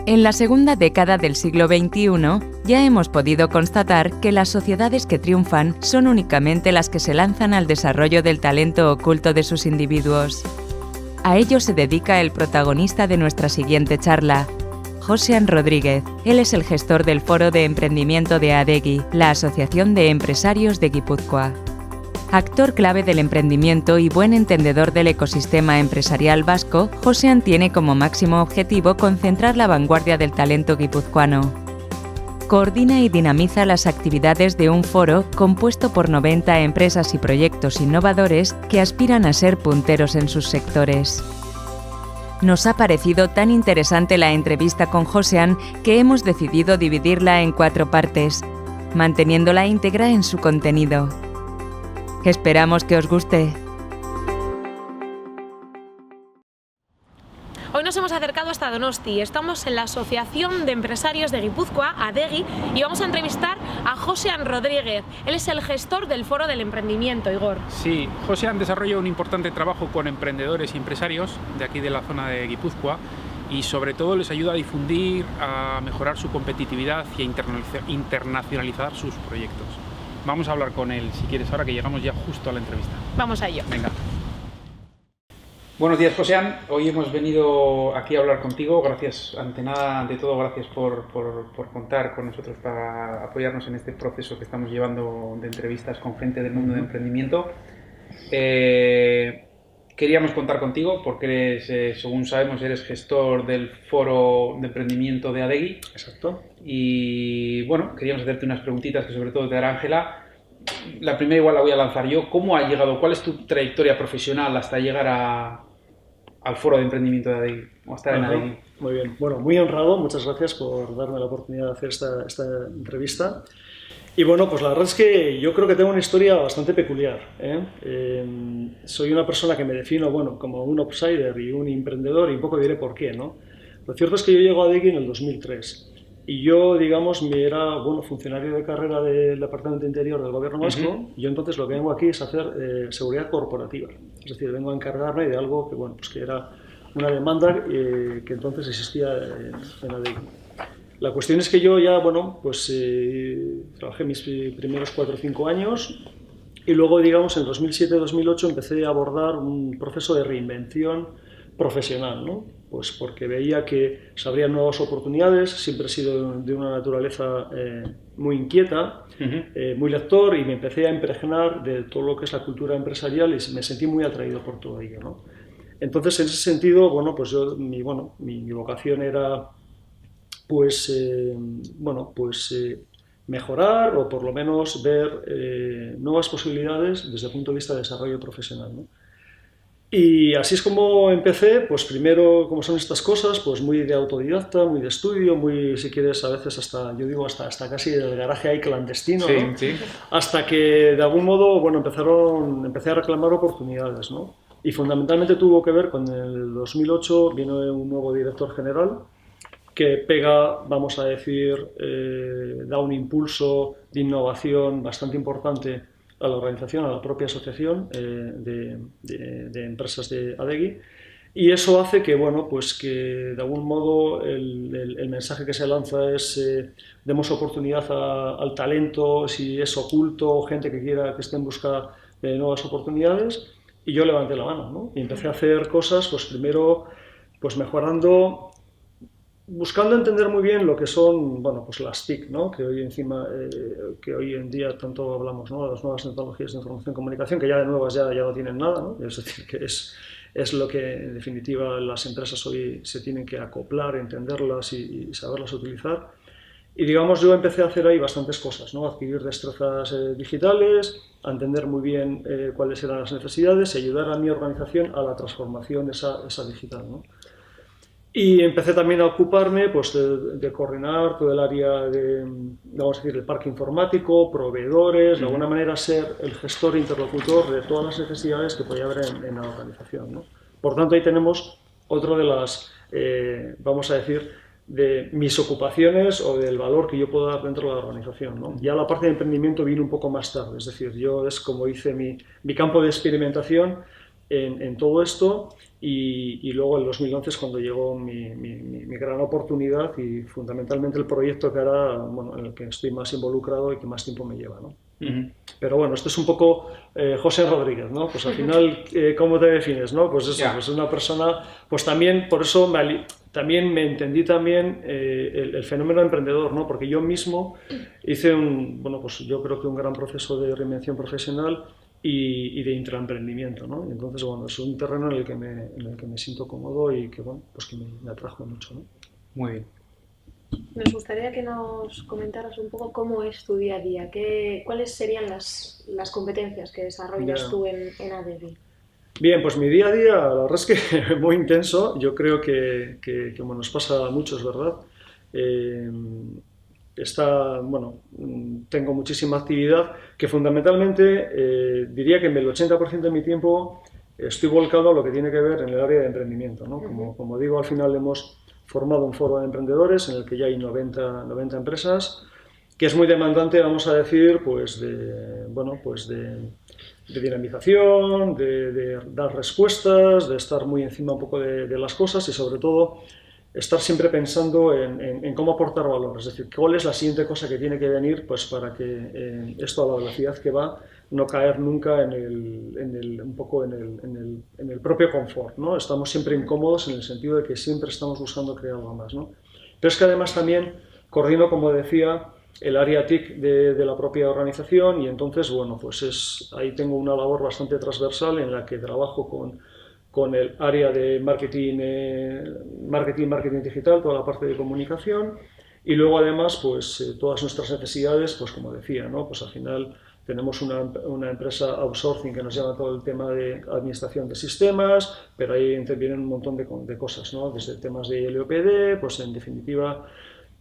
En la segunda década del siglo XXI, ya hemos podido constatar que las sociedades que triunfan son únicamente las que se lanzan al desarrollo del talento oculto de sus individuos. A ello se dedica el protagonista de nuestra siguiente charla, Josean Rodríguez. Él es el gestor del Foro de Emprendimiento de Adegi, la Asociación de Empresarios de Guipúzcoa. Actor clave del emprendimiento y buen entendedor del ecosistema empresarial vasco, Josean tiene como máximo objetivo concentrar la vanguardia del talento guipuzcoano. Coordina y dinamiza las actividades de un foro compuesto por 90 empresas y proyectos innovadores que aspiran a ser punteros en sus sectores. Nos ha parecido tan interesante la entrevista con Josean que hemos decidido dividirla en 4 partes, manteniéndola íntegra en su contenido. Esperamos que os guste. Hoy nos hemos acercado hasta Donosti. Estamos en la Asociación de Empresarios de Guipúzcoa, Adegi, y vamos a entrevistar a Josean Rodríguez. Él es el gestor del Foro del Emprendimiento, Igor. Sí, Josean desarrolla un importante trabajo con emprendedores y empresarios de aquí de la zona de Guipúzcoa y sobre todo les ayuda a difundir, a mejorar su competitividad y a internacionalizar sus proyectos. Vamos a hablar con él, si quieres, ahora que llegamos ya justo a la entrevista. Vamos a ello. Venga. Buenos días, Josean. Hoy hemos venido aquí a hablar contigo. Gracias, ante nada, ante todo, gracias por contar con nosotros para apoyarnos en este proceso que estamos llevando de entrevistas con gente del mundo de emprendimiento. Queríamos contar contigo porque eres, según sabemos, eres gestor del Foro de Emprendimiento de Adegi. Exacto. Y bueno, queríamos hacerte unas preguntitas que sobre todo te hará Ángela. La primera igual la voy a lanzar yo. ¿Cómo ha llegado, cuál es tu trayectoria profesional hasta llegar al Foro de Emprendimiento de Adegi o estar en Adegi? Muy bien. Bueno, muy honrado. Muchas gracias por darme la oportunidad de hacer esta entrevista. Y bueno, pues la verdad es que yo creo que tengo una historia bastante peculiar, soy una persona que me defino, bueno, como un outsider y un emprendedor, y un poco diré por qué, ¿no? Lo cierto es que yo llego a Adegi en el 2003 y yo, digamos, era, bueno, funcionario de carrera del Departamento de Interior del Gobierno vasco, y yo entonces lo que vengo aquí es hacer seguridad corporativa, es decir, vengo a encargarme de algo que, bueno, pues que era una demanda que entonces existía en Adegi. La cuestión es que yo ya, bueno, pues trabajé mis primeros 4 o 5 años y luego, digamos, en 2007-2008 empecé a abordar un proceso de reinvención profesional, ¿no? Pues porque veía que se abrían nuevas oportunidades, siempre he sido de una naturaleza muy inquieta, muy lector, y me empecé a impregnar de todo lo que es la cultura empresarial y me sentí muy atraído por todo ello, ¿no? Entonces, en ese sentido, bueno, pues mi vocación era mejorar o por lo menos ver nuevas posibilidades desde el punto de vista de desarrollo profesional, ¿no? Y así es como empecé, pues primero, como son estas cosas, pues muy de autodidacta, muy de estudio, muy, si quieres, a veces hasta, yo digo, hasta casi del garaje ahí clandestino, sí, ¿no? Sí. Hasta que de algún modo, bueno, empecé a reclamar oportunidades, ¿no? Y fundamentalmente tuvo que ver con el 2008, vino un nuevo director general que pega, vamos a decir, da un impulso de innovación bastante importante a la organización, a la propia asociación de empresas de Adegi, y eso hace que, bueno, pues que de algún modo el mensaje que se lanza es demos oportunidad al talento, si es oculto, gente que esté en busca de nuevas oportunidades, y yo levanté la mano, ¿no? Y empecé a hacer cosas, pues primero, pues mejorando, buscando entender muy bien lo que son, bueno, pues las TIC, ¿no? Que hoy en día tanto hablamos, ¿no? De las nuevas tecnologías de información y comunicación, que ya de nuevas ya no tienen nada, ¿no? Es decir, que es lo que en definitiva las empresas hoy se tienen que acoplar, entenderlas y saberlas utilizar. Y digamos, yo empecé a hacer ahí bastantes cosas, ¿no? Adquirir destrezas digitales, a entender muy bien cuáles eran las necesidades y ayudar a mi organización a la transformación de esa digital, ¿no? Y empecé también a ocuparme, pues, de coordinar todo el área vamos a decir, el parque informático, proveedores, de alguna manera ser el gestor interlocutor de todas las necesidades que podía haber en la organización, ¿no? Por tanto, ahí tenemos otro de las, vamos a decir, de mis ocupaciones o del valor que yo puedo dar dentro de la organización, ¿no? Ya la parte de emprendimiento vino un poco más tarde, es decir, yo es como hice mi campo de experimentación en todo esto y luego en 2011 es cuando llegó mi gran oportunidad y fundamentalmente el proyecto que ahora, bueno, en el que estoy más involucrado y que más tiempo me lleva, ¿no? Pero bueno, esto es un poco José Rodríguez, ¿no? Pues al final, ¿cómo te defines, no? Pues eso, pues una persona, pues también, por eso también me entendí también el fenómeno emprendedor, ¿no? Porque yo mismo hice bueno, pues yo creo que un gran proceso de reinvención profesional y de intraemprendimiento, ¿no? Y entonces, bueno, es un terreno en el que me siento cómodo y que, bueno, pues que me atrajo mucho, ¿no? Muy bien. Nos gustaría que nos comentaras un poco cómo es tu día a día, cuáles serían las competencias que desarrollas tú en Adegi. Bien, pues mi día a día, la verdad es que muy intenso, yo creo que bueno, nos pasa a muchos, ¿verdad? Bueno, tengo muchísima actividad que fundamentalmente diría que el 80% de mi tiempo estoy volcado a lo que tiene que ver en el área de emprendimiento, ¿no? Como digo, al final hemos formado un foro de emprendedores en el que ya hay 90 empresas, que es muy demandante, vamos a decir, pues de dinamización, de dar respuestas, de estar muy encima un poco de las cosas y sobre todo estar siempre pensando en cómo aportar valor, es decir, cuál es la siguiente cosa que tiene que venir pues para que esto a la velocidad que va no caer nunca en el propio confort, ¿no? Estamos siempre incómodos en el sentido de que siempre estamos buscando crear algo más, ¿no? Pero es que además también coordino, como decía, el área TIC de la propia organización y entonces, bueno, pues ahí tengo una labor bastante transversal en la que trabajo con el área de marketing digital, toda la parte de comunicación y luego además pues todas nuestras necesidades, pues como decía, ¿no? Pues al final tenemos una empresa outsourcing que nos lleva todo el tema de administración de sistemas, pero ahí intervienen un montón de cosas, ¿no? Desde temas de LOPD, pues en definitiva,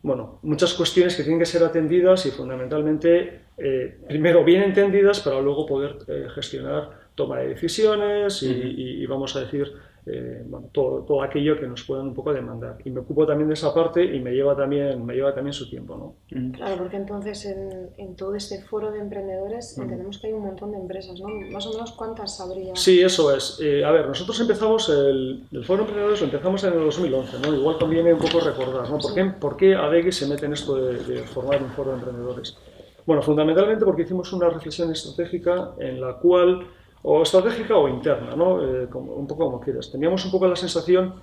bueno, muchas cuestiones que tienen que ser atendidas y fundamentalmente, primero bien entendidas para luego poder gestionar toma de decisiones y vamos a decir, bueno, todo aquello que nos puedan un poco demandar. Y me ocupo también de esa parte y me lleva también su tiempo, ¿no? Claro, porque entonces en todo este foro de emprendedores entendemos que hay un montón de empresas, ¿no? Más o menos, ¿cuántas habría? Sí, eso es. A ver, nosotros empezamos el foro de emprendedores, lo empezamos en el 2011, ¿no? Igual conviene un poco recordar, ¿no? ¿Por qué Adegi se mete en esto de formar un foro de emprendedores? Bueno, fundamentalmente porque hicimos una reflexión estratégica en la cual o estratégica o interna, ¿no? Un poco como quieras. Teníamos un poco la sensación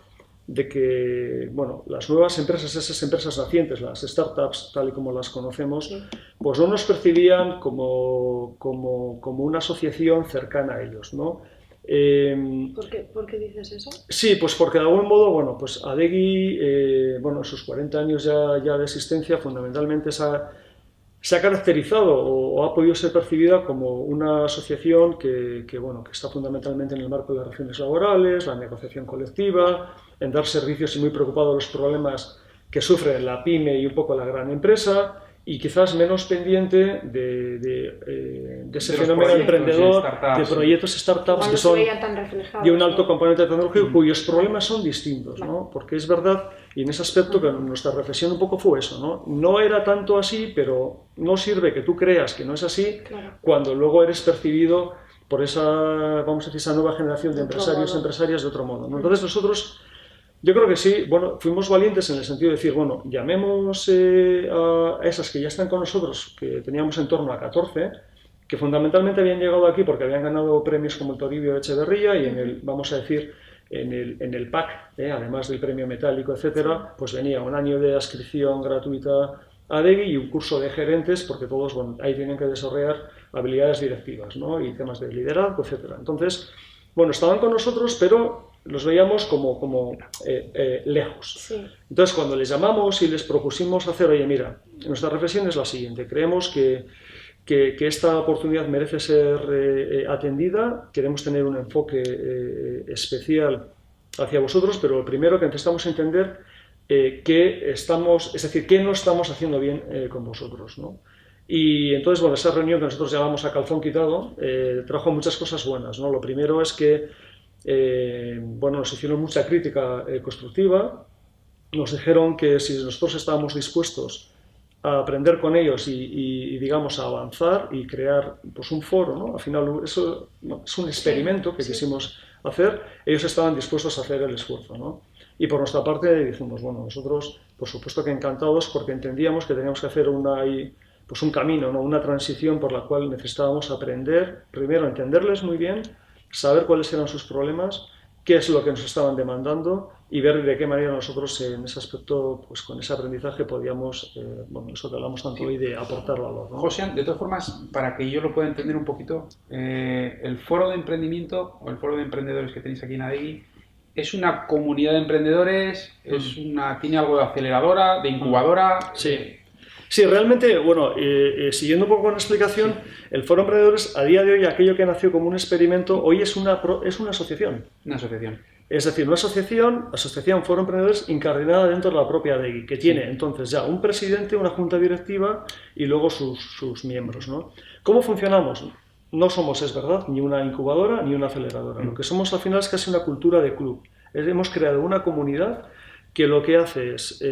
de que, bueno, las nuevas empresas, esas empresas nacientes, las startups, tal y como las conocemos, pues no nos percibían como una asociación cercana a ellos, ¿no? ¿Por qué dices eso? Sí, pues porque de algún modo, bueno, pues Adegi, bueno, en sus 40 años ya de existencia, fundamentalmente se ha caracterizado o ha podido ser percibida como una asociación que está fundamentalmente en el marco de las relaciones laborales, la negociación colectiva, en dar servicios y muy preocupado de los problemas que sufre la pyme y un poco la gran empresa y quizás menos pendiente de ese fenómeno emprendedor, de proyectos startups que son de un alto componente tecnológico cuyos problemas son distintos, ¿no? Porque es verdad, y en ese aspecto que nuestra reflexión un poco fue eso, ¿no? No era tanto así, pero no sirve que tú creas que no es así cuando luego eres percibido por esa, vamos a decir, esa nueva generación de empresarios y empresarias de otro modo, ¿no? Entonces nosotros, yo creo que sí, bueno, fuimos valientes en el sentido de decir, bueno, llamemos a esas que ya están con nosotros, que teníamos en torno a 14, que fundamentalmente habían llegado aquí porque habían ganado premios como el Toribio de Echeverría y en el, vamos a decir, en el PAC, además del premio metálico, etcétera, pues venía un año de adscripción gratuita a Adegi y un curso de gerentes, porque todos, bueno, ahí tienen que desarrollar habilidades directivas, ¿no? Y temas de liderazgo, etcétera. Entonces, bueno, estaban con nosotros, pero los veíamos como lejos. Sí. Entonces, cuando les llamamos y les propusimos hacer, oye, mira, nuestra reflexión es la siguiente, creemos que esta oportunidad merece ser atendida, queremos tener un enfoque especial hacia vosotros, pero lo primero que necesitamos entender qué no estamos haciendo bien con vosotros, ¿no? Y entonces, bueno, esa reunión que nosotros llamamos a calzón quitado trajo muchas cosas buenas, ¿no? Lo primero es que bueno, nos hicieron mucha crítica constructiva, nos dijeron que si nosotros estábamos dispuestos a aprender con ellos y digamos, a avanzar y crear pues, un foro, ¿no? Al final eso es un experimento que quisimos hacer, ellos estaban dispuestos a hacer el esfuerzo, ¿no? Y por nuestra parte dijimos, bueno, nosotros por supuesto que encantados, porque entendíamos que teníamos que hacer un camino, ¿no? Una transición por la cual necesitábamos aprender, primero entenderles muy bien, saber cuáles eran sus problemas, qué es lo que nos estaban demandando y ver de qué manera nosotros en ese aspecto, pues con ese aprendizaje podíamos, bueno, eso que hablamos tanto hoy de aportar valor, ¿no? José, de todas formas, para que yo lo pueda entender un poquito, el foro de emprendimiento o el foro de emprendedores que tenéis aquí en Adegui, ¿es una comunidad de emprendedores? ¿Tiene algo de aceleradora, de incubadora? Sí. Sí, realmente, bueno, siguiendo un poco con la explicación, el Foro Emprendedores, a día de hoy, aquello que nació como un experimento, hoy es una asociación. Una asociación. Es decir, una asociación Foro Emprendedores incardinada dentro de la propia Adegui, que tiene entonces ya un presidente, una junta directiva y luego sus miembros, ¿no? ¿Cómo funcionamos? No somos, es verdad, ni una incubadora ni una aceleradora. Lo que somos al final es casi una cultura de club. Hemos creado una comunidad que lo que hace es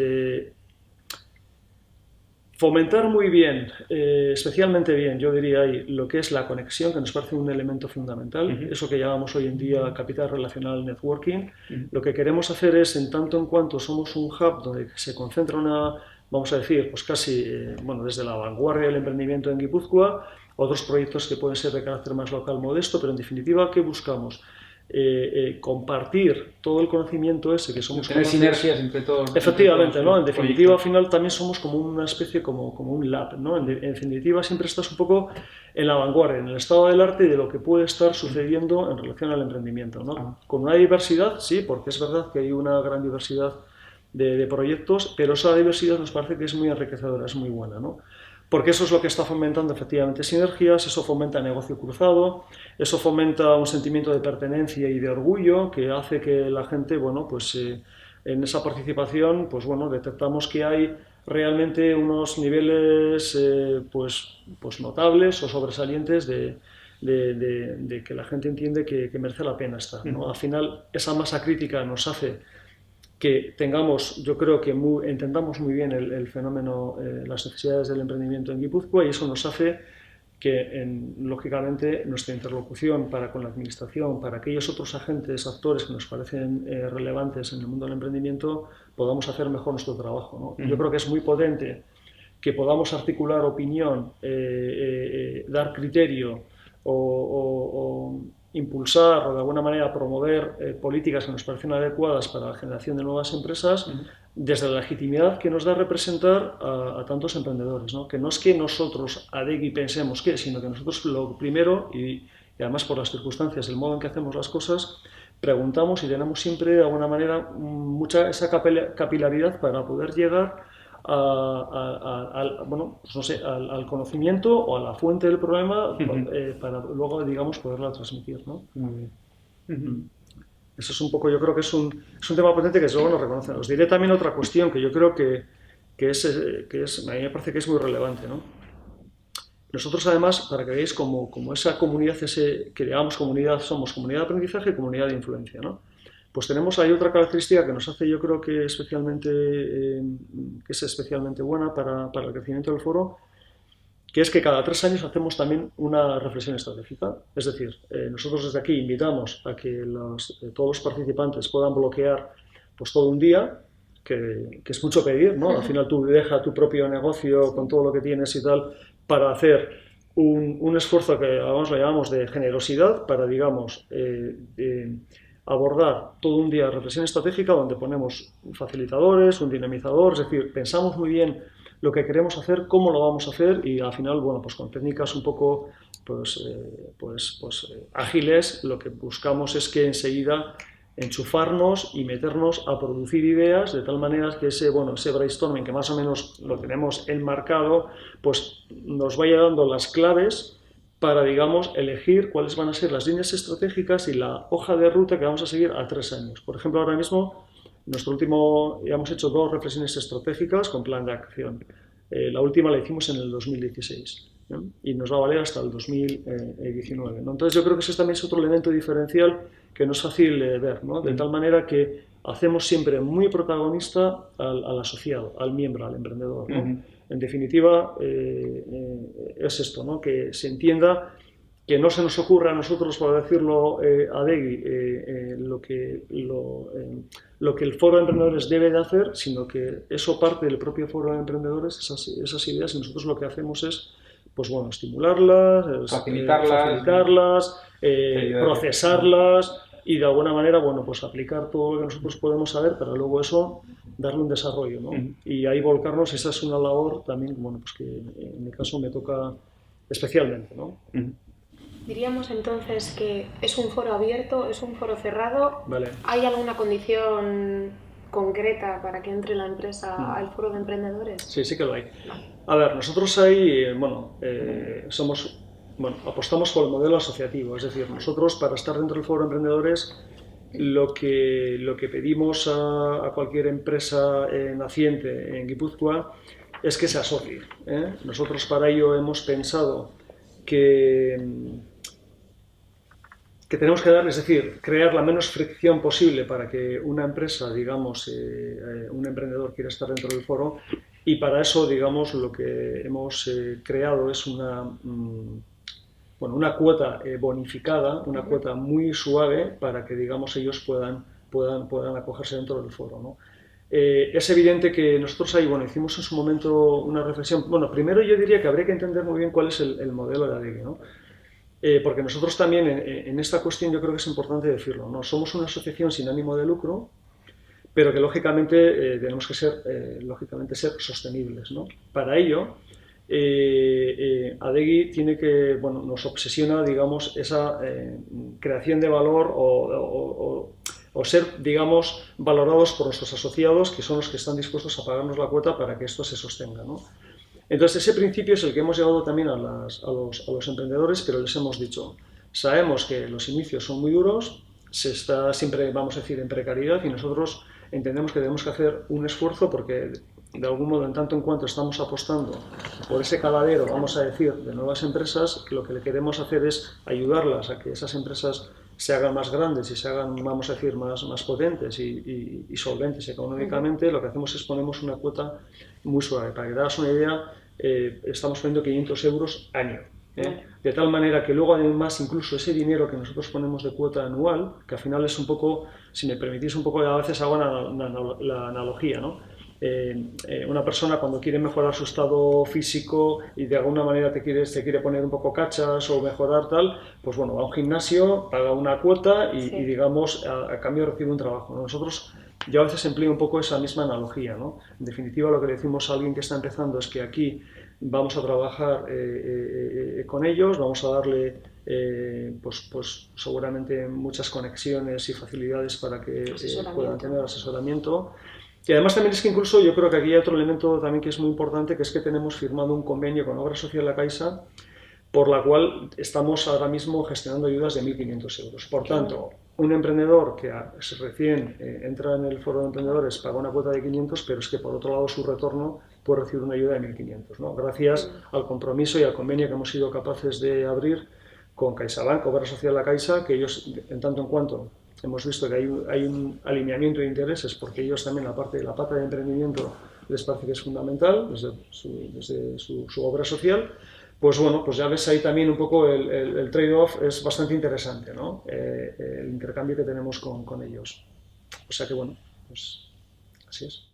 fomentar muy bien, especialmente bien, yo diría ahí, lo que es la conexión, que nos parece un elemento fundamental, eso que llamamos hoy en día capital relacional networking. Lo que queremos hacer es, en tanto en cuanto somos un hub donde se concentra vamos a decir, pues casi, bueno, desde la vanguardia del emprendimiento en Guipúzcoa, otros proyectos que pueden ser de carácter más local modesto, pero en definitiva, ¿qué buscamos? Compartir todo el conocimiento ese que somos, tener sinergias entre todos. Efectivamente, ¿no? En definitiva, al final también somos como una especie, como un lab, ¿no? En definitiva, siempre estás un poco en la vanguardia, en el estado del arte de lo que puede estar sucediendo en relación al emprendimiento, ¿no? Con una diversidad, sí, porque es verdad que hay una gran diversidad de proyectos, pero esa diversidad nos parece que es muy enriquecedora, es muy buena, ¿no? Porque eso es lo que está fomentando efectivamente sinergias, eso fomenta negocio cruzado, eso fomenta un sentimiento de pertenencia y de orgullo que hace que la gente, bueno, pues en esa participación, pues bueno, detectamos que hay realmente unos niveles pues notables o sobresalientes de que la gente entiende que merece la pena estar, ¿no? Al final, esa masa crítica nos hace que tengamos, yo creo que entendamos muy bien el fenómeno, las necesidades del emprendimiento en Guipúzcoa, y eso nos hace que, lógicamente, nuestra interlocución con la administración, para aquellos otros agentes, actores que nos parecen relevantes en el mundo del emprendimiento, podamos hacer mejor nuestro trabajo, ¿no? Yo creo que es muy potente que podamos articular opinión, dar criterio o impulsar o de alguna manera promover políticas que nos parecen adecuadas para la generación de nuevas empresas, desde la legitimidad que nos da representar a tantos emprendedores, ¿no? Que no es que nosotros, Adegui, pensemos que, sino que nosotros lo primero, y además por las circunstancias, el modo en que hacemos las cosas, preguntamos y tenemos siempre de alguna manera esa capilaridad para poder llegar bueno, pues no sé, al conocimiento o a la fuente del problema, para luego, digamos, poderla transmitir, ¿no? Muy bien. Eso es un poco, yo creo que es un tema potente que luego nos reconocen. Os diré también otra cuestión que yo creo que a mí me parece que es muy relevante, ¿no? Nosotros, además, para que veáis como esa comunidad, que digamos comunidad, somos comunidad de aprendizaje y comunidad de influencia, ¿no? Pues tenemos ahí otra característica que nos hace, yo creo que es especialmente buena para el crecimiento del foro, que es que cada 3 años hacemos también una reflexión estratégica. Es decir, nosotros desde aquí invitamos a que todos los participantes puedan bloquear pues todo un día, que es mucho pedir, ¿no? Al final tú dejas tu propio negocio con todo lo que tienes y tal, para hacer un esfuerzo que además lo llamamos de generosidad, para, digamos, abordar todo un día de reflexión estratégica donde ponemos facilitadores, un dinamizador, es decir, pensamos muy bien lo que queremos hacer, cómo lo vamos a hacer y al final, bueno, pues con técnicas un poco ágiles, lo que buscamos es que enseguida enchufarnos y meternos a producir ideas de tal manera que ese brainstorming, que más o menos lo tenemos enmarcado, pues nos vaya dando las claves para, digamos, elegir cuáles van a ser las líneas estratégicas y la hoja de ruta que vamos a seguir a 3 años. Por ejemplo, ahora mismo, ya hemos hecho 2 reflexiones estratégicas con plan de acción. La última la hicimos en el 2016, ¿no? Y nos va a valer hasta el 2019, ¿no? Entonces yo creo que ese también es otro elemento diferencial que no es fácil ver, ¿no? De tal manera que hacemos siempre muy protagonista al asociado, al miembro, al emprendedor, ¿no? En definitiva, es esto, ¿no? Que se entienda que no se nos ocurra a nosotros, por decirlo a Adegi, lo que el Foro de Emprendedores debe de hacer, sino que eso parte del propio Foro de Emprendedores, esas ideas, y nosotros lo que hacemos es, pues bueno, estimularlas, facilitarlas, procesarlas y de alguna manera, bueno, pues aplicar todo lo que nosotros podemos saber para luego eso darle un desarrollo, ¿no? Y ahí volcarnos, esa es una labor también, bueno, pues que en mi caso me toca especialmente, ¿no? Diríamos entonces que es un foro abierto, es un foro cerrado. Vale. ¿Hay alguna condición concreta para que entre la empresa al foro de emprendedores? Sí, sí que lo hay. A ver, nosotros ahí, apostamos por el modelo asociativo, es decir, nosotros para estar dentro del foro de emprendedores lo que pedimos a cualquier empresa naciente en Guipúzcoa es que se asocie, ¿eh? Nosotros para ello hemos pensado que tenemos que dar, es decir, crear la menos fricción posible para que una empresa, digamos, un emprendedor quiera estar dentro del foro, y para eso, digamos, lo que hemos creado es una cuota bonificada, una cuota muy suave para que, digamos, ellos puedan acogerse dentro del foro, ¿no? Es evidente que nosotros ahí, hicimos en su momento una reflexión. Bueno, primero yo diría que habría que entender muy bien cuál es el modelo de Adegi, ¿no? Porque nosotros también en esta cuestión yo creo que es importante decirlo, ¿no? Somos una asociación sin ánimo de lucro, pero que lógicamente tenemos que ser sostenibles, ¿no? Para ello, Adegi tiene que, nos obsesiona, digamos, esa creación de valor o ser, digamos, valorados por nuestros asociados, que son los que están dispuestos a pagarnos la cuota para que esto se sostenga, ¿no? Entonces, ese principio es el que hemos llevado también a los emprendedores, pero les hemos dicho, sabemos que los inicios son muy duros, se está siempre, vamos a decir, en precariedad, y nosotros entendemos que tenemos que hacer un esfuerzo porque, de algún modo, en tanto en cuanto estamos apostando por ese caladero, vamos a decir, de nuevas empresas, lo que le queremos hacer es ayudarlas a que esas empresas se hagan más grandes y se hagan, vamos a decir, más potentes y solventes económicamente. Lo que hacemos es ponemos una cuota muy suave. Para que te hagas una idea, estamos poniendo 500 euros año. De tal manera que luego, además, incluso ese dinero que nosotros ponemos de cuota anual, que al final es un poco, si me permitís un poco, a veces hago la analogía, ¿no? Una persona cuando quiere mejorar su estado físico y de alguna manera te quiere poner un poco cachas o mejorar tal, pues bueno, va a un gimnasio, paga una cuota y digamos, a cambio recibe un trabajo, ¿no? Nosotros, yo a veces empleo un poco esa misma analogía, ¿no? En definitiva, lo que le decimos a alguien que está empezando es que aquí vamos a trabajar con ellos, vamos a darle pues seguramente muchas conexiones y facilidades para que puedan tener asesoramiento. Y además también es que incluso yo creo que aquí hay otro elemento también que es muy importante, que es que tenemos firmado un convenio con Obra Social La Caixa, por la cual estamos ahora mismo gestionando ayudas de 1.500 euros. Por tanto, un emprendedor que recién entra en el foro de emprendedores paga una cuota de 500, pero es que por otro lado su retorno puede recibir una ayuda de 1.500, ¿no? Gracias al compromiso y al convenio que hemos sido capaces de abrir con CaixaBank, Obra Social La Caixa, que ellos, en tanto en cuanto hemos visto que hay un alineamiento de intereses, porque ellos también la pata de emprendimiento les parece que es fundamental desde su obra social. Pues bueno, pues ya ves ahí también un poco el trade-off es bastante interesante, ¿no? El intercambio que tenemos con ellos. O sea que bueno, pues así es.